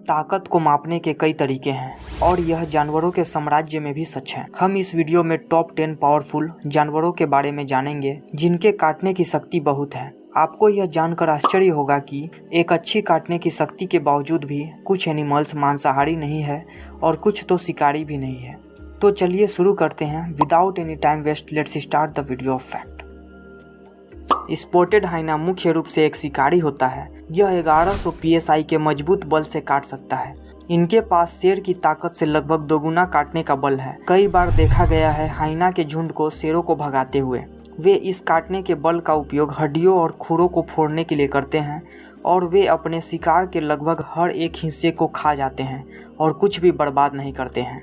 ताकत को मापने के कई तरीके हैं और यह जानवरों के साम्राज्य में भी सच है। हम इस वीडियो में टॉप 10 पावरफुल जानवरों के बारे में जानेंगे जिनके काटने की शक्ति बहुत है। आपको यह जानकर आश्चर्य होगा कि एक अच्छी काटने की शक्ति के बावजूद भी कुछ एनिमल्स मांसाहारी नहीं है और कुछ तो शिकारी भी नहीं है। तो चलिए शुरू करते हैं। Without any time waste let's start the video of fact. Spotted hyena मुख्य रूप से एक शिकारी होता है। यह 1100 psi के मजबूत बल से काट सकता है। इनके पास शेर की ताकत से लगभग दोगुना काटने का बल है। कई बार देखा गया है हाइना के झुंड को शेरों को भगाते हुए। वे इस काटने के बल का उपयोग हड्डियों और खुरों को फोड़ने के लिए करते हैं और वे अपने शिकार के लगभग हर एक हिस्से को खा जाते हैं और कुछ भी बर्बाद नहीं करते हैं।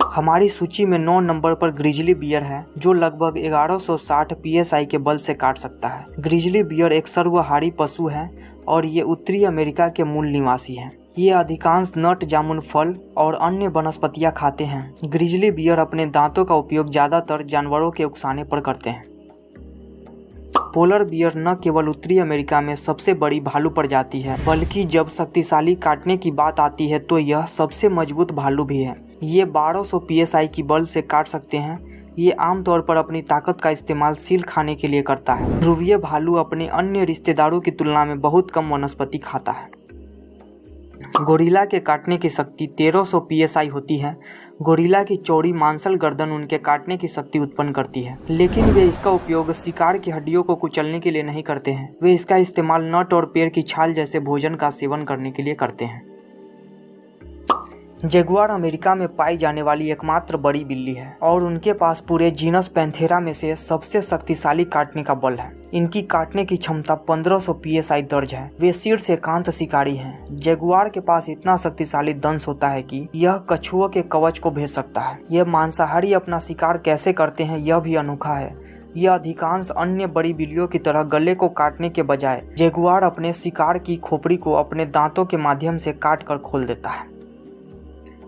हमारी सूची में 9 नंबर पर ग्रिजली बियर है जो लगभग 1160 psi के बल से काट सकता है। ग्रिजली बियर एक सर्वहारी पशु है और ये उत्तरी अमेरिका के मूल निवासी हैं। ये अधिकांश नट, जामुन, फल और अन्य वनस्पतियां खाते हैं। ग्रिजली बियर अपने दांतों का उपयोग ज्यादातर जानवरों के उकसाने पर करते हैं। पोलर बियर न केवल उत्तरी अमेरिका में सबसे बड़ी भालू प्रजाति है बल्कि जब शक्तिशाली काटने की बात आती है तो यह सबसे मजबूत भालू भी है। ये 1200 psi की बल से काट सकते हैं। ये आमतौर पर अपनी ताकत का इस्तेमाल सील खाने के लिए करता है। ध्रुवीय भालू अपने अन्य रिश्तेदारों की तुलना में बहुत कम वनस्पति खाता है। गोरिल्ला के काटने की शक्ति 1300 psi होती है। गोरिल्ला की चौड़ी मांसल गर्दन उनके काटने की शक्ति उत्पन्न करती है, लेकिन वे इसका उपयोग शिकार की हड्डियों को कुचलने के लिए नहीं करते हैं। वे इसका इस्तेमाल नट और पेड़ की छाल जैसे भोजन का सेवन करने के लिए करते हैं। जगुआर अमेरिका में पाई जाने वाली एकमात्र बड़ी बिल्ली है और उनके पास पूरे जीनस पैंथेरा में से सबसे शक्तिशाली काटने का बल है। इनकी काटने की क्षमता 1500 psi दर्ज है। वे शीर्ष एकांत शिकारी हैं। जगुआर के पास इतना शक्तिशाली दंश होता है कि यह कछुओं के कवच को भेद सकता है। यह मांसाहारी अपना शिकार कैसे करते हैं यह भी अनोखा है। यह अधिकांश अन्य बड़ी बिल्लियों की तरह गले को काटने के बजाय जगुआर अपने शिकार की खोपड़ी को अपने दांतों के माध्यम से काट कर खोल देता है।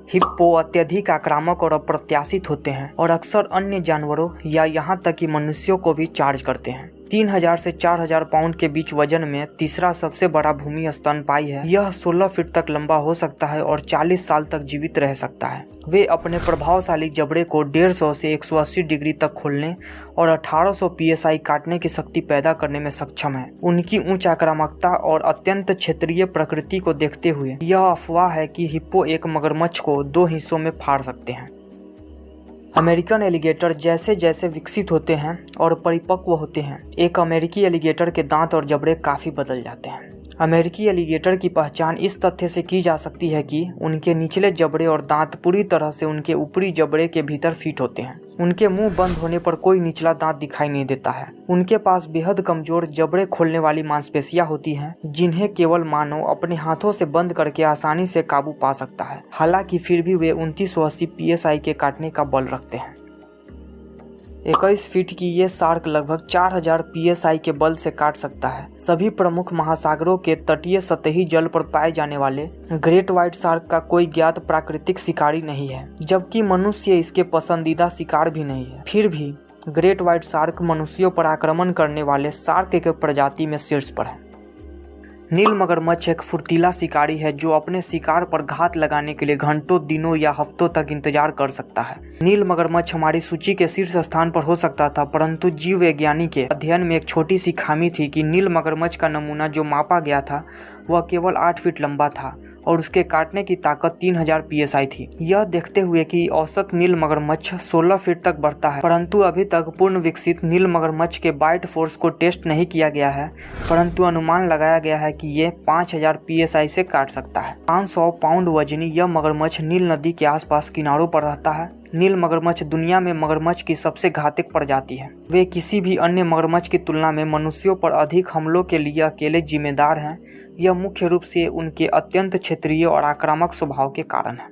हिप्पो अत्यधिक आक्रामक और अप्रत्याशित होते हैं और अक्सर अन्य जानवरों या यहाँ तक कि मनुष्यों को भी चार्ज करते हैं। 3000 से 4000 पाउंड के बीच वजन में तीसरा सबसे बड़ा भूमि स्तनपायी है। यह 16 फीट तक लंबा हो सकता है और 40 साल तक जीवित रह सकता है। वे अपने प्रभावशाली जबड़े को 150 से 180 डिग्री तक खोलने और 1800 psi काटने की शक्ति पैदा करने में सक्षम है। उनकी उच्च आक्रामकता और अत्यंत क्षेत्रीय प्रकृति को देखते हुए यह अफवाह है कि हिप्पो एक मगरमच्छ को 2 हिस्सों में फाड़ सकते हैं। अमेरिकन एलिगेटर जैसे जैसे विकसित होते हैं और परिपक्व होते हैं, एक अमेरिकी एलिगेटर के दांत और जबड़े काफी बदल जाते हैं। अमेरिकी एलिगेटर की पहचान इस तथ्य से की जा सकती है कि उनके निचले जबड़े और दांत पूरी तरह से उनके ऊपरी जबड़े के भीतर फिट होते हैं। उनके मुंह बंद होने पर कोई निचला दांत दिखाई नहीं देता है। उनके पास बेहद कमजोर जबड़े खोलने वाली मांसपेशियां होती हैं जिन्हें केवल मानव अपने हाथों से बंद करके आसानी से काबू पा सकता है। हालांकि फिर भी वे 2980 psi के काटने का बल रखते हैं। 21 फीट की ये शार्क लगभग 4000 psi के बल से काट सकता है। सभी प्रमुख महासागरों के तटीय सतही जल पर पाए जाने वाले ग्रेट व्हाइट शार्क का कोई ज्ञात प्राकृतिक शिकारी नहीं है, जबकि मनुष्य इसके पसंदीदा शिकार भी नहीं है। फिर भी ग्रेट व्हाइट शार्क मनुष्यों पर आक्रमण करने वाले शार्क के प्रजाति में शीर्ष पर है। नील मगरमच्छ एक फुर्तीला शिकारी है जो अपने शिकार पर घात लगाने के लिए घंटों, दिनों या हफ्तों तक इंतजार कर सकता है। नील मगरमच्छ हमारी सूची के शीर्ष स्थान पर हो सकता था, परंतु जीव वैज्ञानी के अध्ययन में एक छोटी सी खामी थी कि नील मगरमच्छ का नमूना जो मापा गया था वह केवल 8 फीट लंबा था और उसके काटने की ताकत 3000 psi थी। यह देखते हुए कि औसत नील मगरमच्छ 16 फीट तक बढ़ता है, परंतु अभी तक पूर्ण विकसित नील मगरमच्छ के बाइट फोर्स को टेस्ट नहीं किया गया है, परंतु अनुमान लगाया गया है कि ये 5000 psi से काट सकता है। 500 पाउंड वजनी यह मगरमच्छ नील नदी के आसपास किनारों पर रहता है। नील मगरमच्छ दुनिया में मगरमच्छ की सबसे घातक प्रजाति है। वे किसी भी अन्य मगरमच्छ की तुलना में मनुष्यों पर अधिक हमलों के लिए अकेले जिम्मेदार हैं। यह मुख्य रूप से उनके अत्यंत क्षेत्रीय और आक्रामक स्वभाव के कारण है।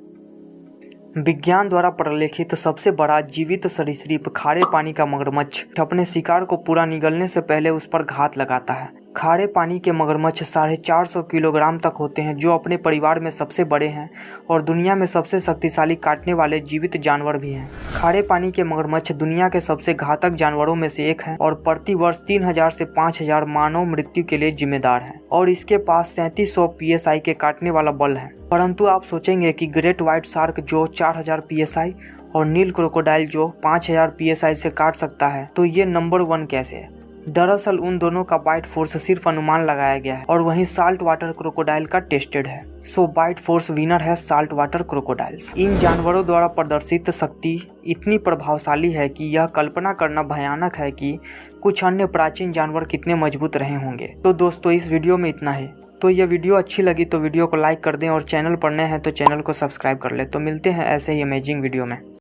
विज्ञान द्वारा प्रलेखित सबसे बड़ा जीवित सरीसृप खारे पानी का मगरमच्छ अपने शिकार को पूरा निगलने से पहले उस पर घात लगाता है। खारे पानी के मगरमच्छ 450 किलोग्राम तक होते हैं, जो अपने परिवार में सबसे बड़े हैं और दुनिया में सबसे शक्तिशाली काटने वाले जीवित जानवर भी हैं। खारे पानी के मगरमच्छ दुनिया के सबसे घातक जानवरों में से एक हैं और प्रति वर्ष 3000 से 5000 मानव मृत्यु के लिए जिम्मेदार हैं और इसके पास 3700 PSI के काटने वाला बल है। परंतु आप सोचेंगे कि ग्रेट व्हाइट शार्क जो 4000 PSI और नील क्रोकोडाइल जो 5000 PSI से काट सकता है, तो ये नंबर 1 कैसे है? दरअसल उन दोनों का बाइट फोर्स सिर्फ अनुमान लगाया गया है और वहीं साल्ट वाटर क्रोकोडाइल का टेस्टेड है। सो बाइट फोर्स विनर है साल्ट वाटर क्रोकोडाइल्स। इन जानवरों द्वारा प्रदर्शित शक्ति इतनी प्रभावशाली है कि यह कल्पना करना भयानक है कि कुछ अन्य प्राचीन जानवर कितने मजबूत रहे होंगे। तो दोस्तों, इस वीडियो में इतना ही। तो ये वीडियो अच्छी लगी तो वीडियो को लाइक कर दें और चैनल पर नए हैं तो चैनल को सब्सक्राइब कर लें। तो मिलते हैं ऐसे ही अमेजिंग वीडियो में।